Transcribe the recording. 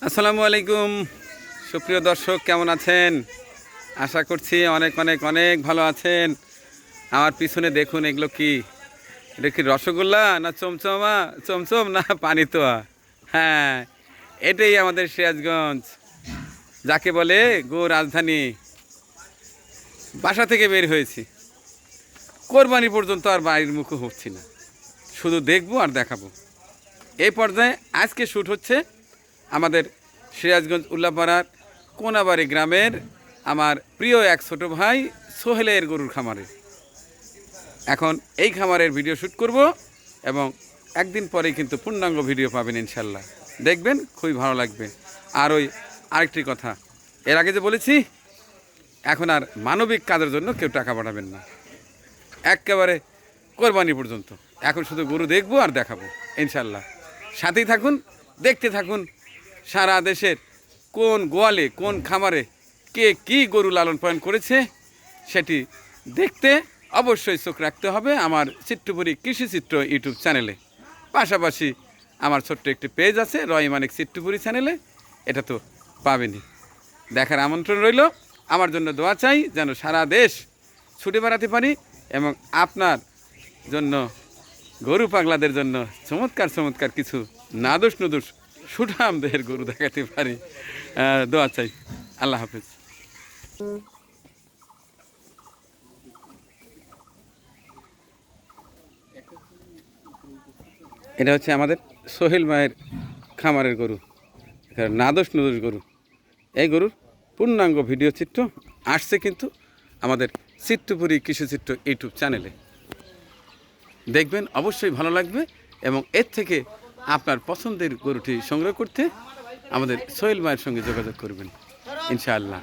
আসসালামু আলাইকুম সুপ্রিয় দর্শক, কেমন আছেন? আশা করছি অনেক অনেক অনেক ভালো আছেন। আমার পিছনে দেখুন, এগুলো কি? এটা কি রসগোল্লা না চমচমা, চমচম না পানিতোয়া? হ্যাঁ, এটাই আমাদের সিরাজগঞ্জ, যাকে বলে গো রাজধানী। বাসা থেকে বের হয়েছি, কোরবানি পর্যন্ত আর বাড়ির মুখে হচ্ছি না, শুধু দেখবো আর দেখাবো। এই পর্যায়ে আজকে শ্যুট হচ্ছে আমাদের সিরাজগঞ্জ উল্লাপাড়ার কোনাবাড়ি গ্রামের আমার প্রিয় এক ছোট ভাই সোহেলের গরুর খামারে। এখন এই খামারের ভিডিও শ্যুট করব এবং একদিন পরেই কিন্তু পূর্ণাঙ্গ ভিডিও পাবেন ইনশাল্লাহ। দেখবেন, খুবই ভালো লাগবে। আর ওই আরেকটি কথা, এর আগে যে বলেছি, এখন আর মানবিক কাজের জন্য কেউ টাকা পাঠাবেন না, একেবারে কোরবানি পর্যন্ত। এখন শুধু গরু দেখবো আর দেখাবো ইনশাল্লাহ। সাথেই থাকুন, দেখতে থাকুন। সারা দেশের কোন গোয়ালে, কোন খামারে কে কী গরু লালন পালন করেছে সেটি দেখতে অবশ্যই চোখ রাখতে হবে আমার চিত্রপুরী কৃষিচিত্র ইউটিউব চ্যানেলে। পাশাপাশি আমার ছোট্ট একটি পেজ আছে, রয় মানিক চিত্রপুরী চ্যানেলে, এটা তো পাবেনই। দেখার আমন্ত্রণ রইল। আমার জন্য দোয়া চাই যেন সারা দেশ ছুটে বেড়াতে পারি এবং আপনার জন্য, গরু পাগলাদের জন্য চমৎকার চমৎকার কিছু নাদুস নুদুস সুঠাম দেহের গরু দেখাতে পারি। দোয়া চাই। আল্লাহ হাফেজ। এটা হচ্ছে আমাদের সোহেল ভাইয়ের খামারের গরু, নাদুস নুদুস গরু। এই গরুর পূর্ণাঙ্গ ভিডিও চিত্র আসছে কিন্তু আমাদের চিত্রপুরী কৃষিচিত্র ইউটিউব চ্যানেলে। দেখবেন, অবশ্যই ভালো লাগবে এবং এর থেকে আপনার পছন্দের গরুটি সংগ্রহ করতে আমাদের সোহেল ভাইয়ের সঙ্গে যোগাযোগ করবেন ইনশাআল্লাহ।